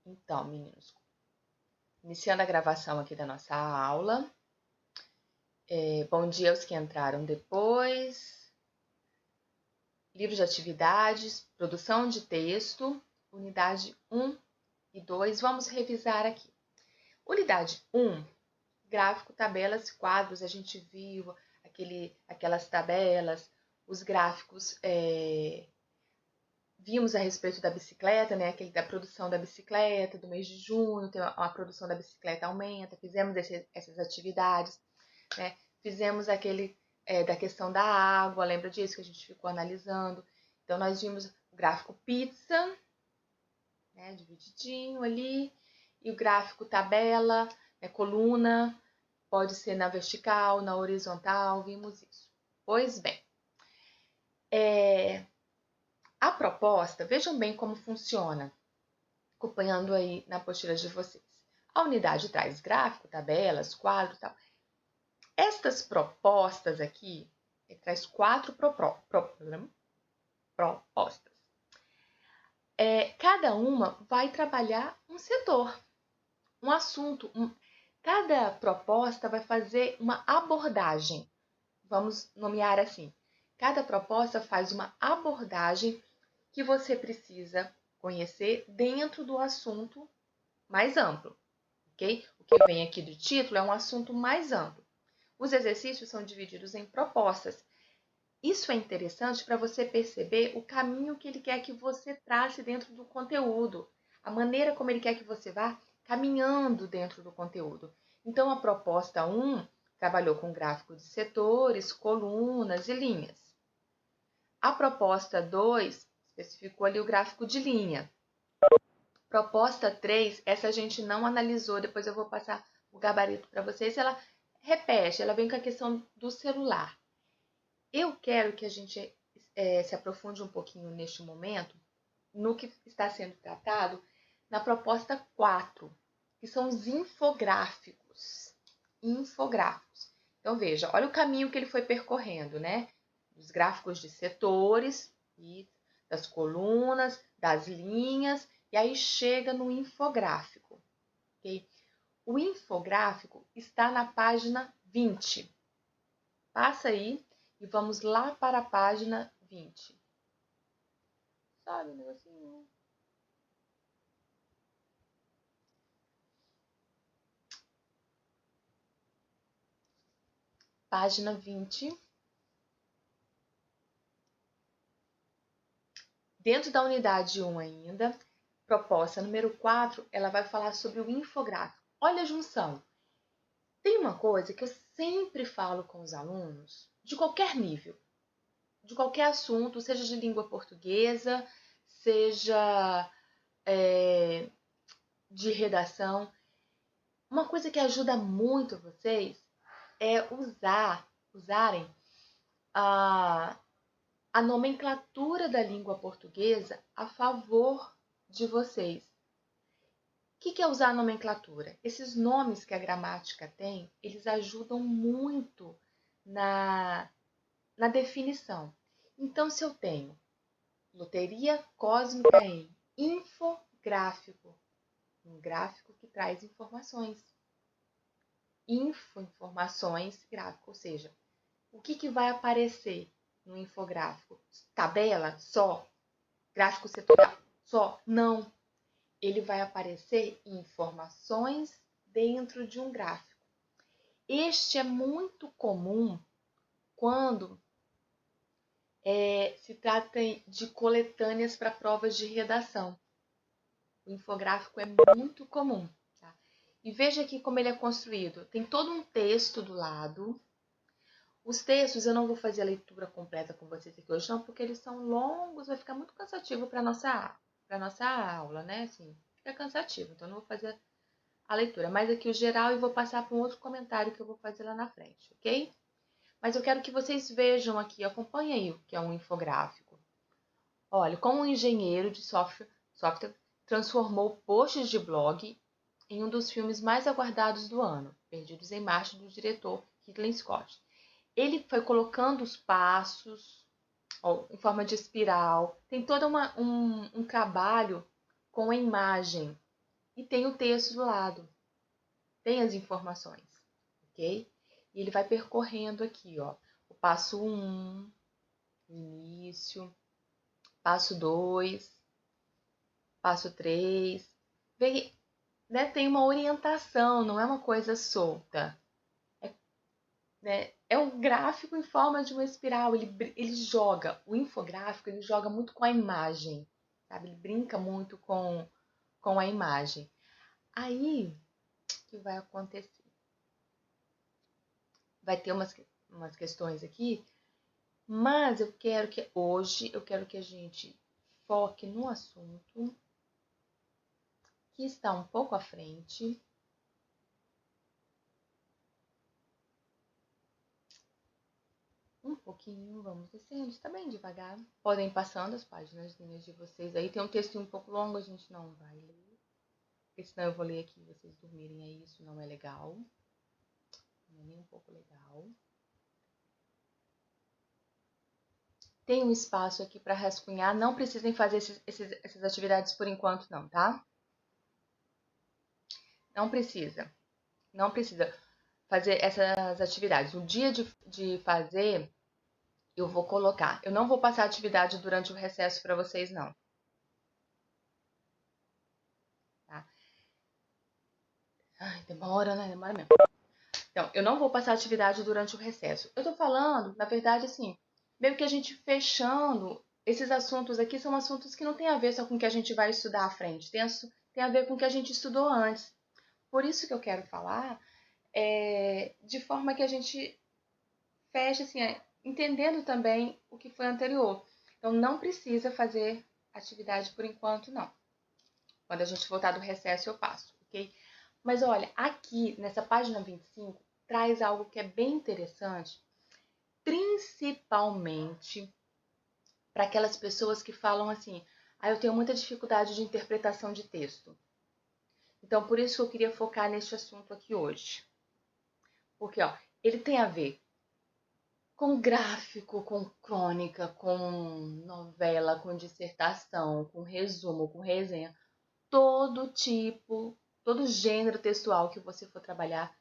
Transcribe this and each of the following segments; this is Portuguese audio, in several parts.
Então, meninos, iniciando a gravação aqui da nossa aula. Bom dia aos que entraram depois. Livro de atividades, produção de texto, unidade 1 e 2. Vamos revisar aqui. Unidade 1, gráfico, tabelas, quadros. A gente viu aquelas tabelas, os gráficos. Vimos a respeito da bicicleta, né? Aquele da produção da bicicleta, do mês de junho, a produção da bicicleta aumenta, fizemos essas atividades, né? Fizemos aquele da questão da água, lembra disso que a gente ficou analisando? Então, nós vimos o gráfico pizza, né? Divididinho ali, e o gráfico tabela, coluna, pode ser na vertical, na horizontal, vimos isso. Pois bem, a proposta, vejam bem como funciona, acompanhando aí na apostila de vocês. A unidade traz gráfico, tabelas, quadro e tal. Estas propostas aqui, traz 4 propostas. Cada uma vai trabalhar um setor, um assunto. Cada proposta vai fazer uma abordagem. Vamos nomear assim. Cada proposta faz uma abordagem que você precisa conhecer dentro do assunto mais amplo, ok? O que vem aqui do título é um assunto mais amplo. Os exercícios são divididos em propostas. Isso é interessante para você perceber o caminho que ele quer que você trace dentro do conteúdo, a maneira como ele quer que você vá caminhando dentro do conteúdo. Então, a proposta 1 trabalhou com gráfico de setores, colunas e linhas. A proposta 2 especificou ali o gráfico de linha. Proposta 3, essa a gente não analisou, depois eu vou passar o gabarito para vocês. Ela repete, ela vem com a questão do celular. Eu quero que a gente se aprofunde um pouquinho neste momento no que está sendo tratado na proposta 4, que são os infográficos. Infográficos. Então, veja, olha o caminho que ele foi percorrendo, né? Dos gráficos de setores, e das colunas, das linhas, e aí chega no infográfico. Okay? O infográfico está na página 20. Passa aí e vamos lá para a página 20. Sabe um negocinho? Página 20. Dentro da unidade 1 ainda, proposta número 4, ela vai falar sobre o infográfico. Olha a junção. Tem uma coisa que eu sempre falo com os alunos, de qualquer nível, de qualquer assunto, seja de língua portuguesa, seja de redação. Uma coisa que ajuda muito vocês é usarem a nomenclatura da língua portuguesa a favor de vocês. O que é usar a nomenclatura? Esses nomes que a gramática tem, eles ajudam muito na definição. Então, se eu tenho loteria cósmica em infográfico, um gráfico que traz informações. Informações, gráfico, ou seja, o que vai aparecer no infográfico? Tabela só? Gráfico setorial só? Não. Ele vai aparecer informações dentro de um gráfico. Este é muito comum quando se trata de coletâneas para provas de redação. O infográfico é muito comum. Tá? E veja aqui como ele é construído. Tem todo um texto do lado. Os textos eu não vou fazer a leitura completa com vocês aqui hoje, não, porque eles são longos, vai ficar muito cansativo para a nossa aula, né? Assim, fica cansativo, então eu não vou fazer a leitura. Mas aqui o geral e vou passar para um outro comentário que eu vou fazer lá na frente, ok? Mas eu quero que vocês vejam aqui, acompanhem aí o que é um infográfico. Olha, como um engenheiro de software transformou posts de blog em um dos filmes mais aguardados do ano, Perdidos em Marte, do diretor Ridley Scott. Ele foi colocando os passos em forma de espiral. Tem todo um trabalho com a imagem. e tem o texto do lado, tem as informações, ok? E ele vai percorrendo aqui, ó, o passo 1, início, passo 2, passo 3, vem, né, tem uma orientação, não é uma coisa solta. É um gráfico em forma de uma espiral, ele joga, o infográfico ele joga muito com a imagem, sabe? Ele brinca muito com a imagem. Aí, o que vai acontecer? Vai ter umas questões aqui, mas eu quero que a gente foque no assunto que está um pouco à frente. Um pouquinho, vamos descendo, está bem devagar. Podem ir passando as páginas de vocês aí. Tem um texto um pouco longo, a gente não vai ler. Porque senão eu vou ler aqui e vocês dormirem aí, isso não é legal. Não é nem um pouco legal. Tem um espaço aqui para rascunhar. Não precisem fazer essas atividades por enquanto não, tá? Não precisa. Não precisa fazer essas atividades. O dia de fazer, eu vou colocar. Eu não vou passar atividade durante o recesso para vocês, não. Tá? Ai, demora, né? Demora mesmo. Então, eu não vou passar atividade durante o recesso. Eu tô falando, na verdade, assim, meio que a gente fechando, esses assuntos aqui são assuntos que não tem a ver só com o que a gente vai estudar à frente, tem a ver com o que a gente estudou antes. Por isso que eu quero falar de forma que a gente feche, assim, entendendo também o que foi anterior. Então, não precisa fazer atividade por enquanto, não. Quando a gente voltar do recesso, eu passo, ok? Mas olha, aqui nessa página 25, traz algo que é bem interessante, principalmente para aquelas pessoas que falam assim: ah, eu tenho muita dificuldade de interpretação de texto. Então, por isso que eu queria focar neste assunto aqui hoje. Porque, ó, ele tem a ver com gráfico, com crônica, com novela, com dissertação, com resumo, com resenha. Todo tipo, todo gênero textual que você for trabalhar,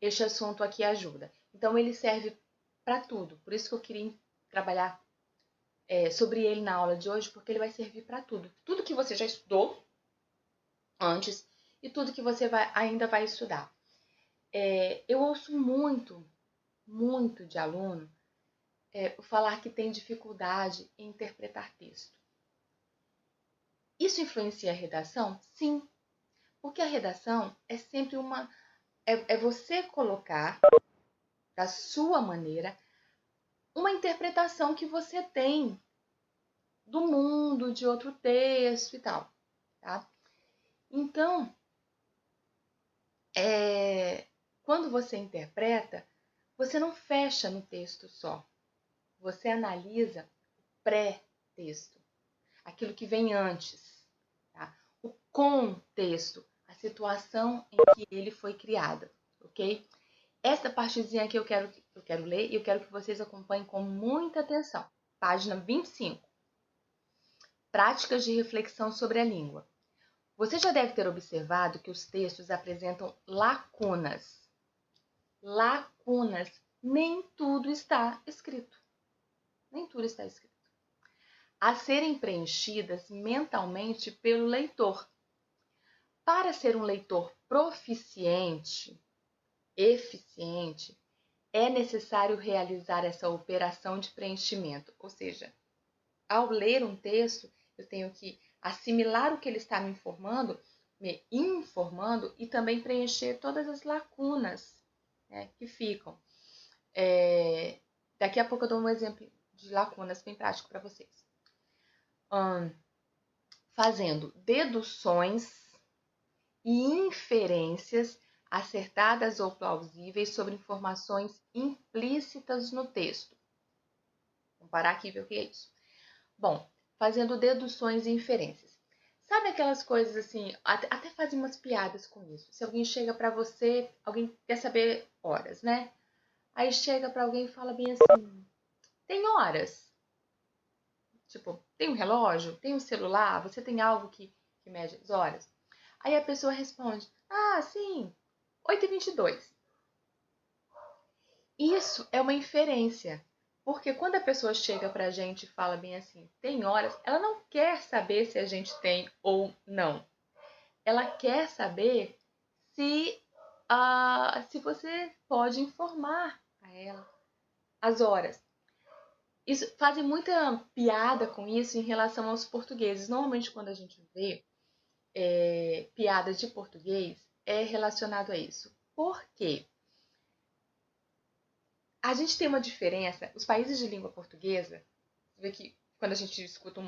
este assunto aqui ajuda. Então, ele serve para tudo. Por isso que eu queria trabalhar sobre ele na aula de hoje, porque ele vai servir para tudo. Tudo que você já estudou antes e tudo que você ainda vai estudar. Eu ouço muito, muito de aluno falar que tem dificuldade em interpretar texto. Isso influencia a redação? Sim, porque a redação é sempre é você colocar da sua maneira uma interpretação que você tem do mundo, de outro texto e tal, tá? Então, quando você interpreta, você não fecha no texto só. Você analisa o pré-texto, aquilo que vem antes, tá? O contexto, a situação em que ele foi criado, ok? Essa partezinha aqui eu quero ler e eu quero que vocês acompanhem com muita atenção. Página 25. Práticas de reflexão sobre a língua. Você já deve ter observado que os textos apresentam lacunas. Lacunas. Nem tudo está escrito. Nem tudo está escrito. A serem preenchidas mentalmente pelo leitor. Para ser um leitor proficiente, eficiente, é necessário realizar essa operação de preenchimento. Ou seja, ao ler um texto, eu tenho que assimilar o que ele está me informando e também preencher todas as lacunas, né, que ficam. Daqui a pouco eu dou um exemplo de lacunas bem prático para vocês. Fazendo deduções e inferências acertadas ou plausíveis sobre informações implícitas no texto. Vamos parar aqui e ver o que é isso. Bom, fazendo deduções e inferências. Sabe aquelas coisas assim, até fazem umas piadas com isso. Se alguém chega para você, alguém quer saber horas, né? Aí chega para alguém e fala bem assim: tem horas? Tipo, tem um relógio? Tem um celular? Você tem algo que mede as horas? Aí a pessoa responde, ah, sim, 8h22. Isso é uma inferência, porque quando a pessoa chega pra gente e fala bem assim, tem horas, ela não quer saber se a gente tem ou não. Ela quer saber se você pode informar a ela as horas. Isso, fazem muita piada com isso em relação aos portugueses. Normalmente, quando a gente vê piadas de português, é relacionado a isso. Por quê? A gente tem uma diferença. Os países de língua portuguesa, você vê que quando a gente escuta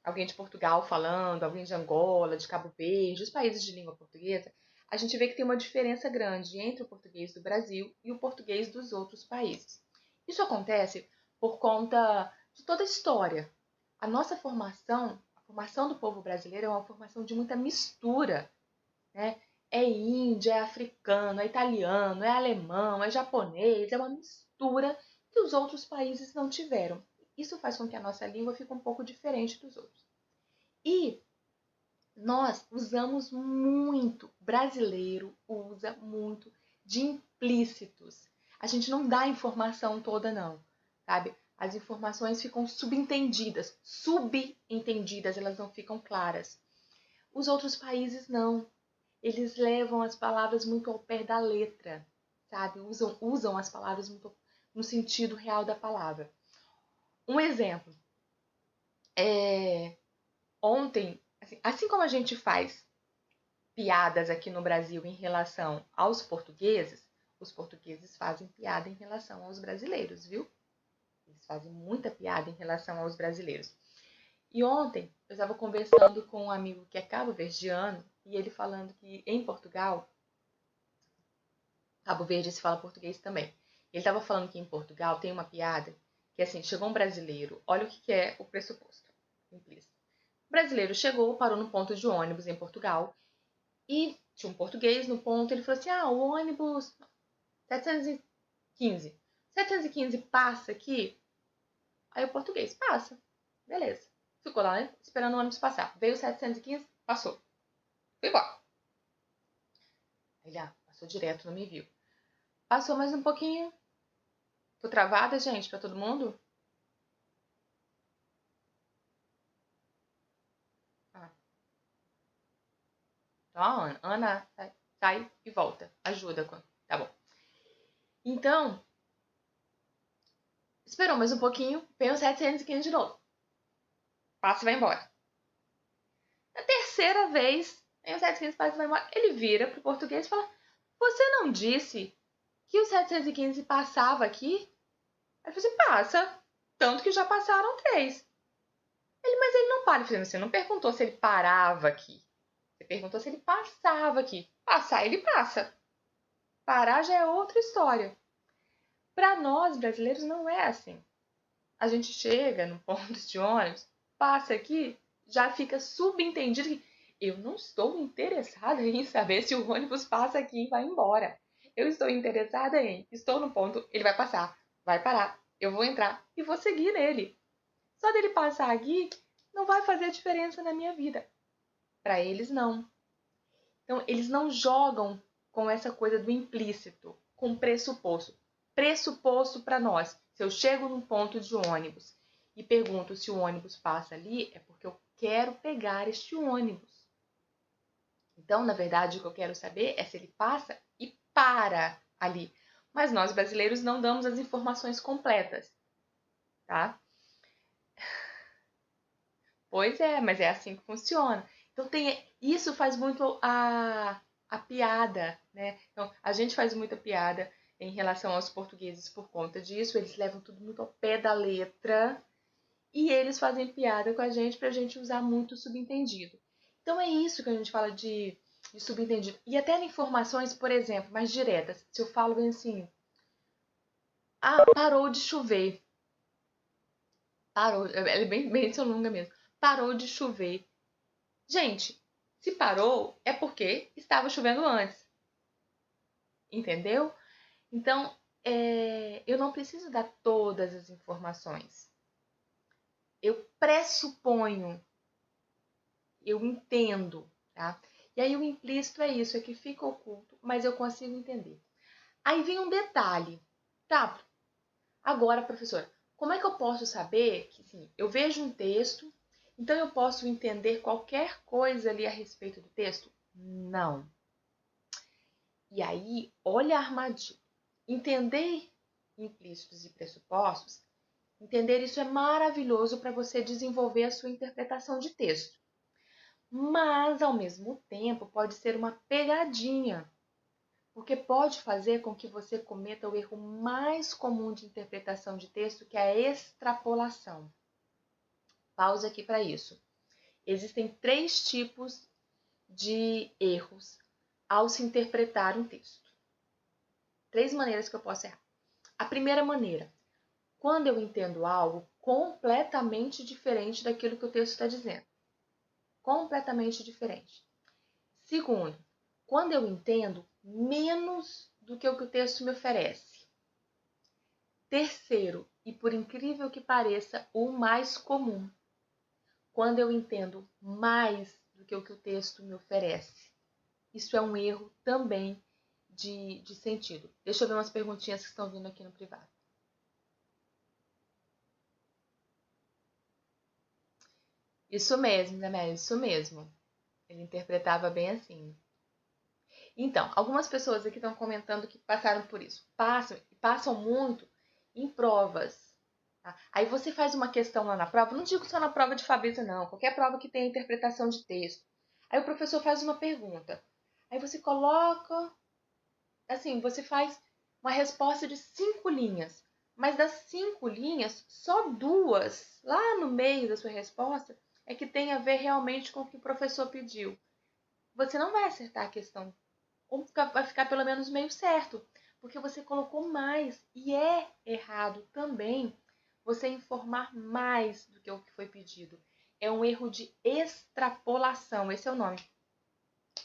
alguém de Portugal falando, alguém de Angola, de Cabo Verde, os países de língua portuguesa, a gente vê que tem uma diferença grande entre o português do Brasil e o português dos outros países. Isso acontece por conta de toda a história. A nossa formação, a formação do povo brasileiro é uma formação de muita mistura, né? É índio, é africano, é italiano, é alemão, é japonês, é uma mistura que os outros países não tiveram. Isso faz com que a nossa língua fique um pouco diferente dos outros. E nós usamos muito, brasileiro usa muito de implícitos. A gente não dá a informação toda não, sabe? As informações ficam subentendidas, elas não ficam claras. Os outros países não. Eles levam as palavras muito ao pé da letra, sabe? Usam as palavras muito no sentido real da palavra. Um exemplo. Ontem, assim como a gente faz piadas aqui no Brasil em relação aos portugueses, os portugueses fazem piada em relação aos brasileiros, viu? Eles fazem muita piada em relação aos brasileiros. E ontem eu estava conversando com um amigo que é cabo-verdiano e ele falando que em Portugal, Cabo Verde se fala português também. Ele estava falando que em Portugal tem uma piada que assim, chegou um brasileiro, olha o que é o pressuposto implícito. O brasileiro chegou, parou no ponto de ônibus em Portugal e tinha um português no ponto, ele falou assim, o ônibus 715. 715 passa aqui? Aí o português, passa. Beleza. Ficou lá, né? Esperando o ônibus passar. Veio 715, passou. Foi embora. Ele, passou direto, não me viu. Passou mais um pouquinho. Tô travada, gente, pra todo mundo? Então, Ana, sai e volta. Ajuda. Tá bom. Então, esperou mais um pouquinho, veio 715 de novo. Passa e vai embora. Na terceira vez, vem o 715, passa e vai embora. Ele vira pro português e fala, você não disse que o 715 passava aqui? Ele falou assim, passa. Tanto que já passaram 3. Mas ele não para. Eu falei, você não perguntou se ele parava aqui. Você perguntou se ele passava aqui. Passar, ele passa. Parar já é outra história. Para nós, brasileiros, não é assim. A gente chega no ponto de ônibus, passa aqui, já fica subentendido que eu não estou interessada em saber se o ônibus passa aqui e vai embora. Eu estou interessada estou no ponto, ele vai passar, vai parar, eu vou entrar e vou seguir nele. Só dele passar aqui não vai fazer diferença na minha vida. Para eles, não. Então, eles não jogam com essa coisa do implícito, com pressuposto. Pressuposto para nós. Se eu chego num ponto de ônibus e pergunto se o ônibus passa ali, é porque eu quero pegar este ônibus. Então, na verdade, o que eu quero saber é se ele passa e para ali. Mas nós, brasileiros, não damos as informações completas, tá? Pois é, mas é assim que funciona. Então, isso faz muito a piada, né? Então, a gente faz muita piada em relação aos portugueses por conta disso. Eles levam tudo muito ao pé da letra e eles fazem piada com a gente pra gente usar muito subentendido. Então, é isso que a gente fala de subentendido. E até em informações, por exemplo, mais diretas. Se eu falo bem assim, parou de chover. Parou, é bem seu longa mesmo. Parou de chover. Gente, se parou é porque estava chovendo antes. Entendeu? Então, eu não preciso dar todas as informações. Eu pressuponho, eu entendo, tá? E aí o implícito é isso, é que fica oculto, mas eu consigo entender. Aí vem um detalhe. Tá, agora, professora, como é que eu posso saber que, sim, eu vejo um texto, então eu posso entender qualquer coisa ali a respeito do texto? Não. E aí, olha a armadilha. Entender implícitos e pressupostos, entender isso é maravilhoso para você desenvolver a sua interpretação de texto. Mas, ao mesmo tempo, pode ser uma pegadinha, porque pode fazer com que você cometa o erro mais comum de interpretação de texto, que é a extrapolação. Pausa aqui para isso. Existem 3 tipos de erros ao se interpretar um texto. 3 maneiras que eu posso errar. A primeira maneira, quando eu entendo algo completamente diferente daquilo que o texto está dizendo. Completamente diferente. Segundo, quando eu entendo menos do que o texto me oferece. Terceiro, e por incrível que pareça, o mais comum, quando eu entendo mais do que o texto me oferece. Isso é um erro também de sentido. Deixa eu ver umas perguntinhas que estão vindo aqui no privado. Isso mesmo, né, isso mesmo. Ele interpretava bem assim. Então, algumas pessoas aqui estão comentando que passaram por isso. Passam muito em provas. Tá? Aí você faz uma questão lá na prova, não digo só na prova de Fabrício, não. Qualquer prova que tenha interpretação de texto. Aí o professor faz uma pergunta. Aí você coloca, assim, você faz uma resposta de 5 linhas. Mas das 5 linhas, só 2, lá no meio da sua resposta, é que tem a ver realmente com o que o professor pediu. Você não vai acertar a questão, ou vai ficar pelo menos meio certo, porque você colocou mais. E é errado também você informar mais do que o que foi pedido. É um erro de extrapolação, esse é o nome.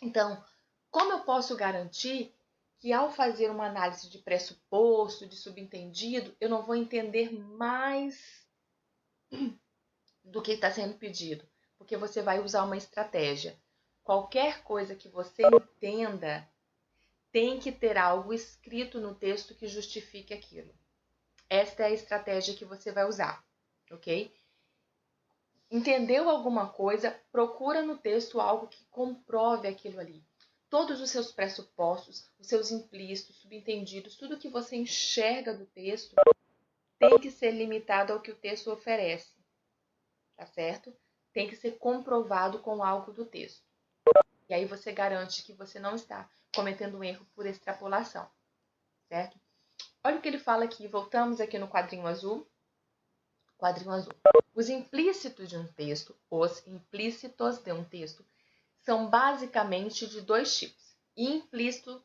Então, como eu posso garantir que ao fazer uma análise de pressuposto, de subentendido, eu não vou entender mais do que está sendo pedido? Porque você vai usar uma estratégia. Qualquer coisa que você entenda, tem que ter algo escrito no texto que justifique aquilo. Esta é a estratégia que você vai usar, ok? Entendeu alguma coisa? Procura no texto algo que comprove aquilo ali. Todos os seus pressupostos, os seus implícitos, subentendidos, tudo que você enxerga do texto tem que ser limitado ao que o texto oferece, tá certo? Tem que ser comprovado com algo do texto. E aí você garante que você não está cometendo um erro por extrapolação, certo? Olha o que ele fala aqui, voltamos aqui no quadrinho azul. Quadrinho azul. Os implícitos de um texto, os implícitos de um texto, são basicamente de 2 tipos. Implícito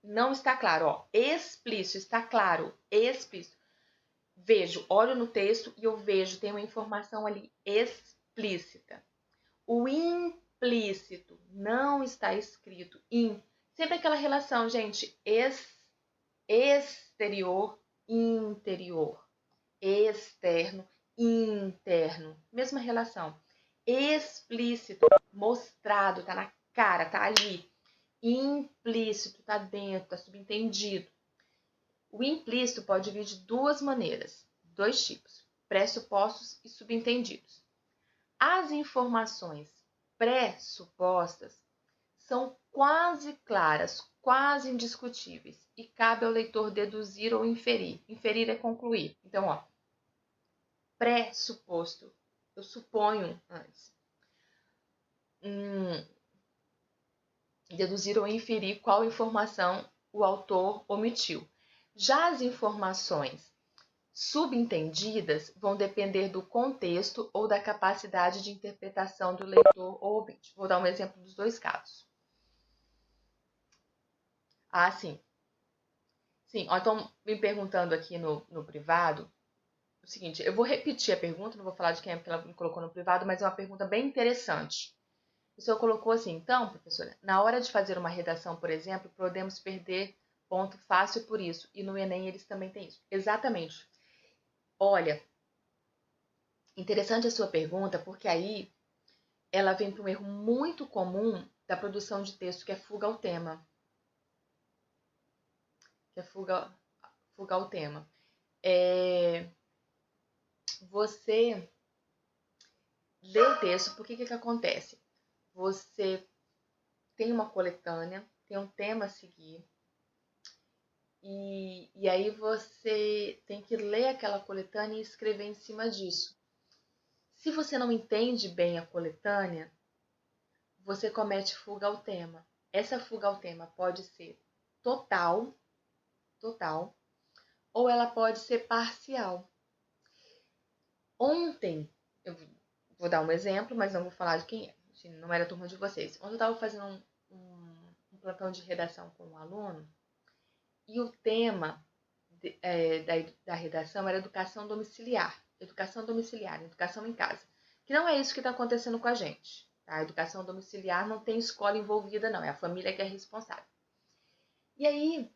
não está claro, ó. Explícito está claro, explícito. Vejo, olho no texto e eu vejo, tem uma informação ali explícita. O implícito não está escrito in. Sempre aquela relação, gente, exterior, interior, externo, interno, mesma relação. Explícito, mostrado, tá na cara, tá ali. Implícito, tá dentro, tá subentendido. O implícito pode vir de 2 maneiras, 2 tipos, pressupostos e subentendidos. As informações pressupostas são quase claras, quase indiscutíveis e cabe ao leitor deduzir ou inferir. Inferir é concluir. Então, ó, pressuposto, eu suponho antes. Deduzir ou inferir qual informação o autor omitiu. Já as informações subentendidas vão depender do contexto ou da capacidade de interpretação do leitor ou ouvinte. Vou dar um exemplo dos 2 casos. Ah, sim. Sim, ó, estão me perguntando aqui no privado o seguinte, eu vou repetir a pergunta, não vou falar de quem é porque ela me colocou no privado, mas é uma pergunta bem interessante. A pessoa colocou assim, então, professora, na hora de fazer uma redação, por exemplo, podemos perder ponto fácil por isso. E no Enem eles também têm isso. Exatamente. Olha, interessante a sua pergunta, porque aí ela vem para um erro muito comum da produção de texto, que é fuga ao tema. Que é fuga ao tema. Você lê o texto, por que acontece? Você tem uma coletânea, tem um tema a seguir, e aí você tem que ler aquela coletânea e escrever em cima disso. Se você não entende bem a coletânea, você comete fuga ao tema. Essa fuga ao tema pode ser total, ou ela pode ser parcial. Ontem, eu vou dar um exemplo, mas não vou falar de quem é, não era a turma de vocês. Ontem eu estava fazendo um plantão de redação com um aluno, e o tema da redação era educação domiciliar, educação em casa. Que não é isso que está acontecendo com a gente. Tá? A educação domiciliar não tem escola envolvida, não. É a família que é responsável. E aí,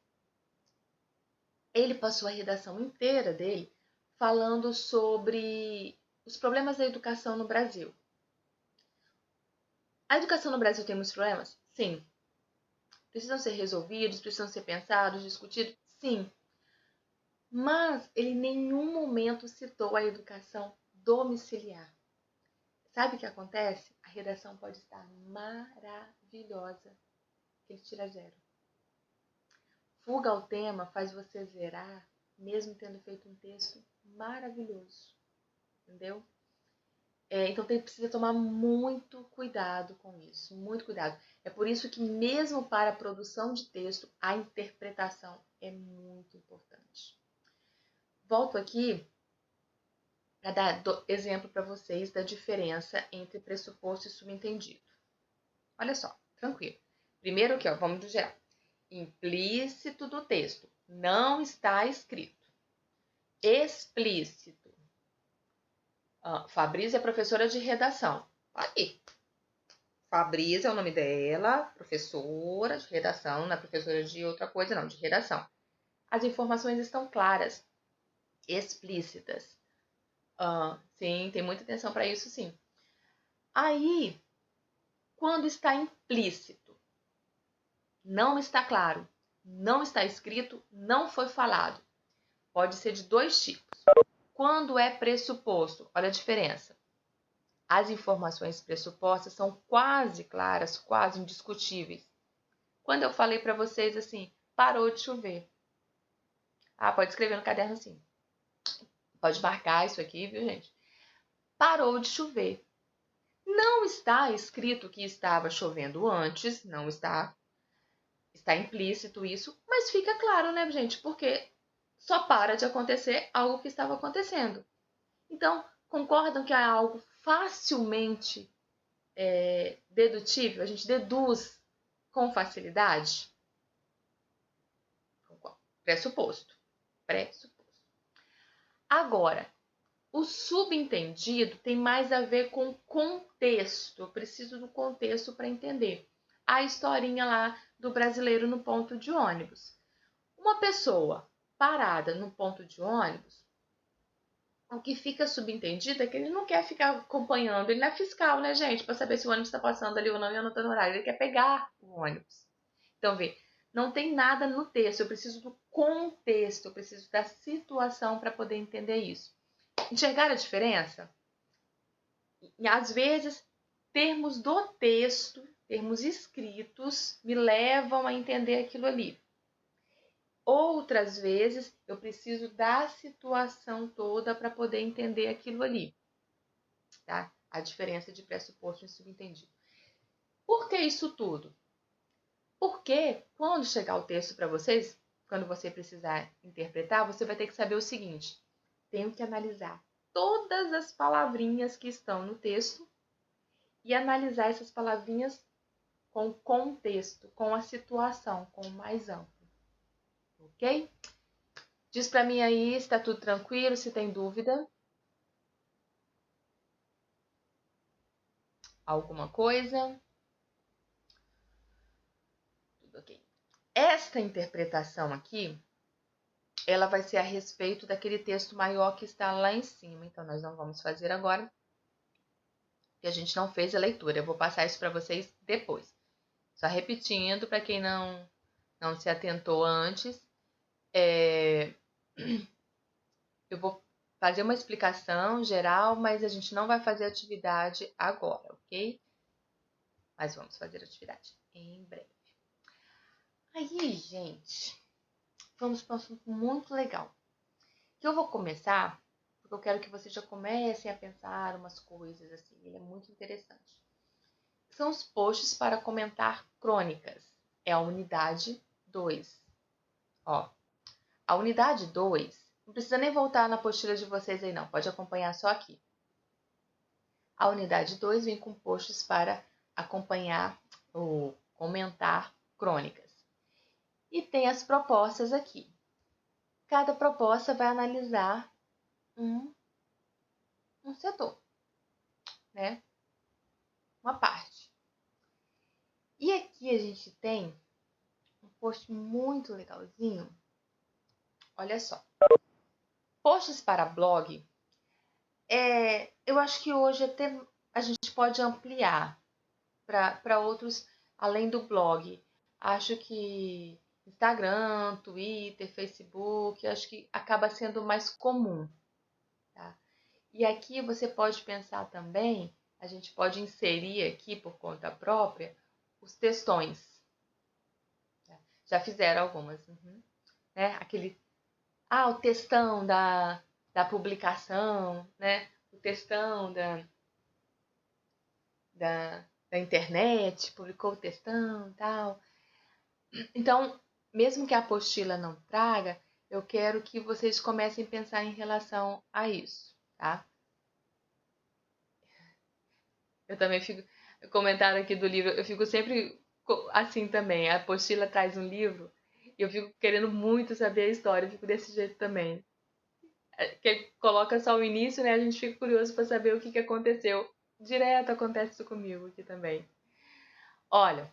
ele passou a redação inteira dele falando sobre os problemas da educação no Brasil. A educação no Brasil tem muitos problemas? Sim. Precisam ser resolvidos, precisam ser pensados, discutidos? Sim. Mas ele em nenhum momento citou a educação domiciliar. Sabe o que acontece? A redação pode estar maravilhosa, que ele tira 0. Fuga ao tema faz você zerar, mesmo tendo feito um texto maravilhoso. Entendeu? Então precisa tomar muito cuidado com isso, muito cuidado. É por isso que mesmo para a produção de texto, a interpretação é muito importante. Volto aqui para dar exemplo para vocês da diferença entre pressuposto e subentendido. Olha só, tranquilo. Primeiro aqui, vamos do geral. Implícito do texto, não está escrito. Explícito. Fabrícia é professora de redação. Aí. Fabrícia é o nome dela, professora de redação, não é professora de outra coisa, não, de redação. As informações estão claras, explícitas. Sim, tem muita atenção para isso, sim. Aí, quando está implícito, não está claro, não está escrito, não foi falado. Pode ser de 2 tipos. Quando é pressuposto, olha a diferença. As informações pressupostas são quase claras, quase indiscutíveis. Quando eu falei para vocês assim, parou de chover. Pode escrever no caderno assim. Pode marcar isso aqui, viu, gente? Parou de chover. Não está escrito que estava chovendo antes, não está. Está implícito isso, mas fica claro, né, gente? Porque só para de acontecer algo que estava acontecendo. Então, concordam que é algo facilmente dedutível? A gente deduz com facilidade? Pressuposto. Agora, o subentendido tem mais a ver com contexto. Eu preciso do contexto para entender. A historinha lá do brasileiro no ponto de ônibus. Uma pessoa parada no ponto de ônibus, o que fica subentendido é que ele não quer ficar acompanhando. Ele não é fiscal, né, gente? Para saber se o ônibus está passando ali ou não e anotando o horário. Ele quer pegar o ônibus. Então, vê, não tem nada no texto. Eu preciso do contexto. Eu preciso da situação para poder entender isso. Enxergar a diferença? E, às vezes, termos do texto, termos escritos, me levam a entender aquilo ali. Outras vezes, eu preciso da situação toda para poder entender aquilo ali. Tá? A diferença de pressuposto e subentendido. Por que isso tudo? Porque quando chegar o texto para vocês, quando você precisar interpretar, você vai ter que saber o seguinte: tenho que analisar todas as palavrinhas que estão no texto e analisar essas palavrinhas com o contexto, com a situação, com o mais amplo. Ok? Diz para mim aí se está tudo tranquilo, se tem dúvida. Alguma coisa? Tudo ok. Esta interpretação aqui, ela vai ser a respeito daquele texto maior que está lá em cima. Então, nós não vamos fazer agora, porque a gente não fez a leitura. Eu vou passar isso para vocês depois. Só repetindo para quem não se atentou antes, eu vou fazer uma explicação geral, mas a gente não vai fazer atividade agora, ok? Mas vamos fazer atividade em breve. Aí, gente, vamos para um assunto muito legal. Que eu vou começar, porque eu quero que vocês já comecem a pensar umas coisas assim. Ele é muito interessante. São os posts para comentar crônicas. É a unidade 2. Ó, a unidade 2, não precisa nem voltar na apostila de vocês aí não, pode acompanhar só aqui. A unidade 2 vem com posts para acompanhar ou comentar crônicas. E tem as propostas aqui. Cada proposta vai analisar um setor, né? Uma parte. E aqui a gente tem um post muito legalzinho. Olha só. Posts para blog. Eu acho que hoje até a gente pode ampliar para outros além do blog. Acho que Instagram, Twitter, Facebook, acho que acaba sendo mais comum. Tá? E aqui você pode pensar também, a gente pode inserir aqui por conta própria os textões. Já fizeram algumas. Né? O textão da publicação, né? O textão da internet, publicou o textão e tal. Então, mesmo que a apostila não traga, eu quero que vocês comecem a pensar em relação a isso, tá? Eu também fico, comentário aqui do livro, eu fico sempre assim também. A apostila traz um livro e eu fico querendo muito saber a história, eu fico desse jeito também. Que coloca só o início, né? A gente fica curioso para saber o que aconteceu. Direto acontece isso comigo aqui também. Olha,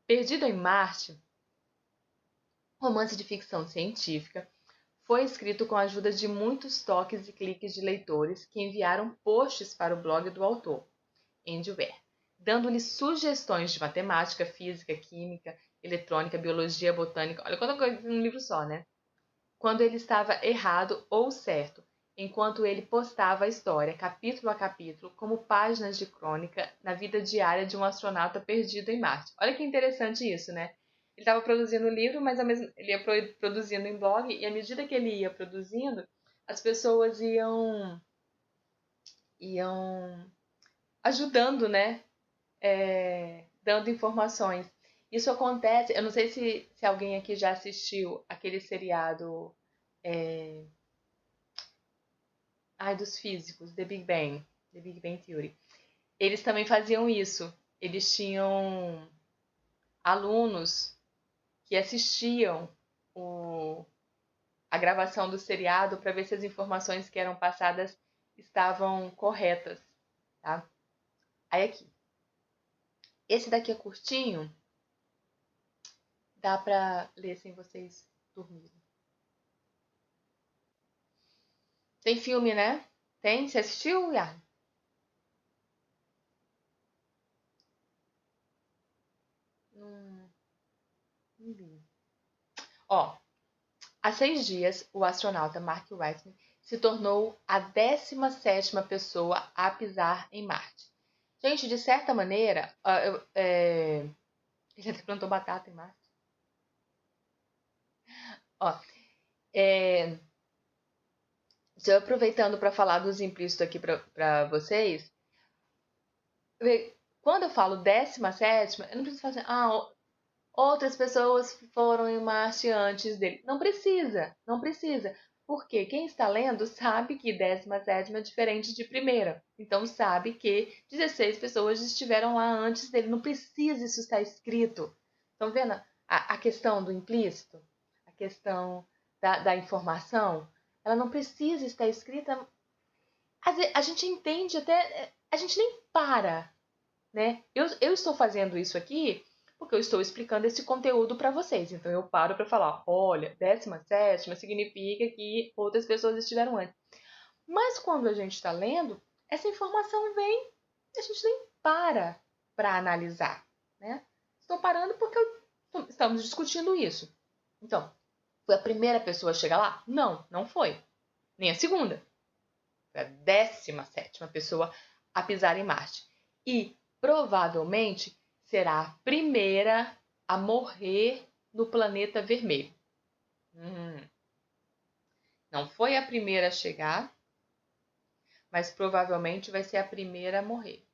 Perdido em Marte, romance de ficção científica, foi escrito com a ajuda de muitos toques e cliques de leitores que enviaram posts para o blog do autor, Andy Weir, dando-lhe sugestões de matemática, física, química, eletrônica, biologia, botânica. Olha quanta coisa num livro só, né? Quando ele estava errado ou certo, enquanto ele postava a história, capítulo a capítulo, como páginas de crônica na vida diária de um astronauta perdido em Marte. Olha que interessante isso, né? Ele estava produzindo o livro, mas ele ia produzindo em blog, e à medida que ele ia produzindo, as pessoas iam ajudando, né? Dando informações. Isso acontece, eu não sei se alguém aqui já assistiu aquele seriado dos físicos, The Big Bang Theory. Eles também faziam isso. Eles tinham alunos que assistiam a gravação do seriado para ver se as informações que eram passadas estavam corretas, tá? Aí aqui. Esse daqui é curtinho, dá para ler sem vocês dormirem. Tem filme, né? Tem? Você assistiu, Yarn? Não vi. Ó, há 6 dias, o astronauta Mark Whitman se tornou a 17ª pessoa a pisar em Marte. Gente, de certa maneira, ele até plantou batata em Marte. Ó, estou aproveitando para falar dos implícitos aqui para vocês. Quando eu falo 17ª, eu não preciso falar assim, outras pessoas foram em Marte antes dele. Não precisa, não precisa. Porque quem está lendo sabe que 17ª é diferente de primeira. Então sabe que 16 pessoas estiveram lá antes dele. Não precisa isso estar escrito. Estão vendo a questão do implícito? A questão da informação? Ela não precisa estar escrita. A gente entende até... A gente nem para, né? Eu estou fazendo isso aqui porque eu estou explicando esse conteúdo para vocês. Então eu paro para falar, olha, 17ª significa que outras pessoas estiveram antes. Mas quando a gente está lendo, essa informação vem e a gente nem para analisar, né? Estou parando porque estamos discutindo isso. Então, foi a primeira pessoa a chegar lá? Não, não foi. Nem a segunda. Foi a 17ª pessoa a pisar em Marte. E provavelmente será a primeira a morrer no planeta vermelho. Não foi a primeira a chegar, mas provavelmente vai ser a primeira a morrer.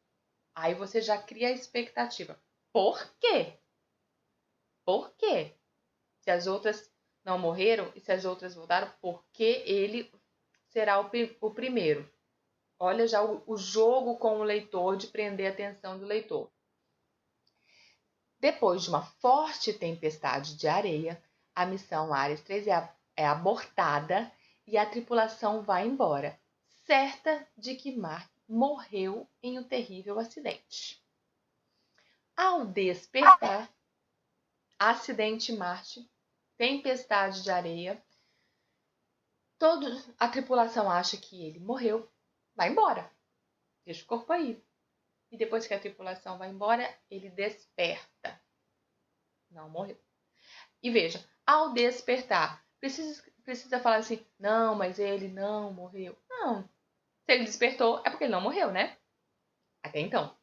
Aí você já cria a expectativa. Por quê? Por quê? Se as outras não morreram e se as outras voltaram, por que ele será o primeiro? Olha já o jogo com o leitor de prender a atenção do leitor. Depois de uma forte tempestade de areia, a missão Ares 3 é abortada e a tripulação vai embora, certa de que Mark morreu em um terrível acidente. Ao despertar, acidente em Marte, tempestade de areia, toda a tripulação acha que ele morreu, vai embora, deixa o corpo aí. E depois que a tripulação vai embora, ele desperta. Não morreu. E veja, ao despertar, precisa falar assim, não, mas ele não morreu. Não. Se ele despertou, é porque ele não morreu, né? Até então.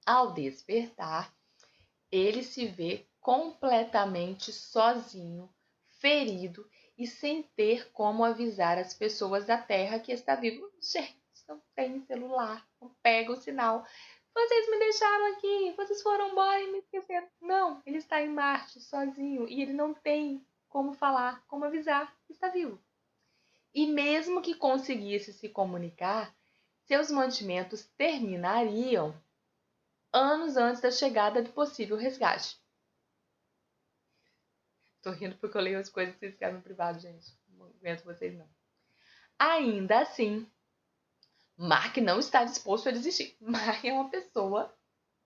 Ao despertar, ele se vê completamente sozinho, ferido e sem ter como avisar as pessoas da Terra que está vivo. Gente, não tem celular, não pega o sinal. Vocês me deixaram aqui, vocês foram embora e me esqueceram. Não, ele está em Marte, sozinho, e ele não tem como falar, como avisar que está vivo. E mesmo que conseguisse se comunicar, seus mantimentos terminariam anos antes da chegada do possível resgate. Tô rindo porque eu leio as coisas que vocês escrevem no privado, gente. Não aguento vocês, não. Ainda assim, Mark não está disposto a desistir. Mark é uma pessoa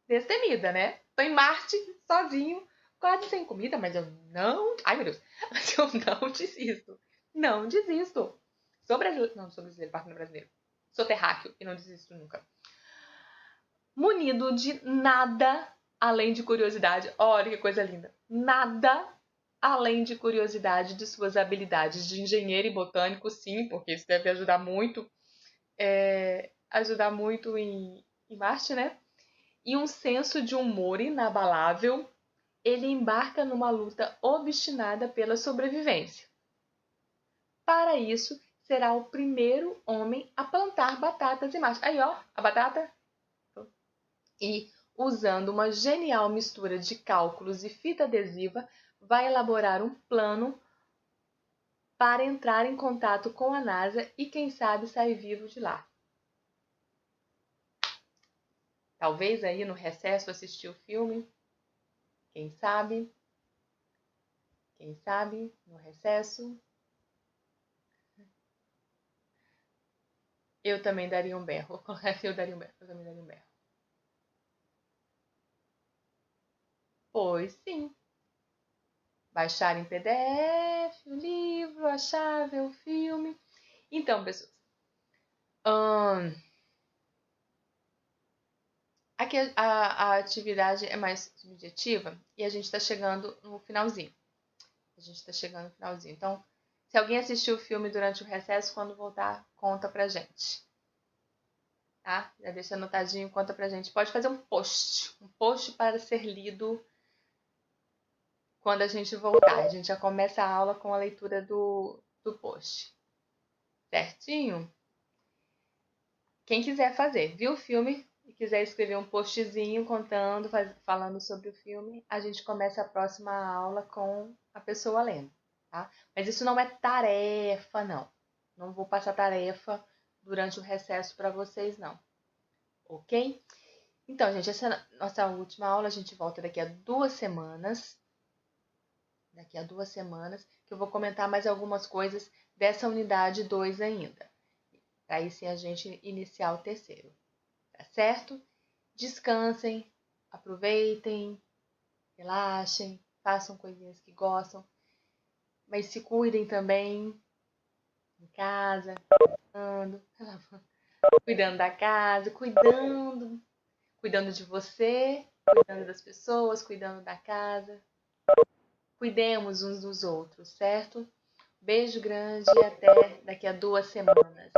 destemida, né? Tô em Marte, sozinho, quase sem comida, mas eu não... Ai, meu Deus. Mas eu não desisto. Não desisto. Sou brasileiro. Não, sou brasileiro, parto no brasileiro. Sou terráqueo e não desisto nunca. Munido de nada além de curiosidade. Olha que coisa linda. Nada além de curiosidade de suas habilidades de engenheiro e botânico, sim, porque isso deve ajudar muito, em Marte, né? E um senso de humor inabalável, ele embarca numa luta obstinada pela sobrevivência. Para isso, será o primeiro homem a plantar batatas em Marte. Aí, ó, a batata. E, usando uma genial mistura de cálculos e fita adesiva, vai elaborar um plano para entrar em contato com a NASA e, quem sabe, sair vivo de lá. Talvez aí no recesso assistir o filme. Quem sabe? Quem sabe no recesso? Eu também daria um berro. Eu também daria um berro. Pois sim. Baixar em PDF o livro, achar, ver o filme. Então, pessoas. Aqui a atividade é mais subjetiva e a gente está chegando no finalzinho. Então, se alguém assistiu o filme durante o recesso, quando voltar, conta pra gente. Tá? Já deixa anotadinho, conta pra gente. Pode fazer um post para ser lido quando a gente voltar. A gente já começa a aula com a leitura do post. Certinho? Quem quiser fazer, viu o filme e quiser escrever um postzinho contando, falando sobre o filme, a gente começa a próxima aula com a pessoa lendo, tá? Mas isso não é tarefa, não. Não vou passar tarefa durante o recesso para vocês, não. Ok? Então, gente, essa é a nossa última aula. A gente volta daqui a 2 semanas. Que eu vou comentar mais algumas coisas dessa unidade 2 ainda. Para aí sim a gente iniciar o terceiro. Tá certo? Descansem, aproveitem, relaxem, façam coisinhas que gostam, mas se cuidem também em casa, cuidando da casa, cuidando de você cuidando das pessoas, cuidando da casa. Cuidemos uns dos outros, certo? Beijo grande e até daqui a 2 semanas.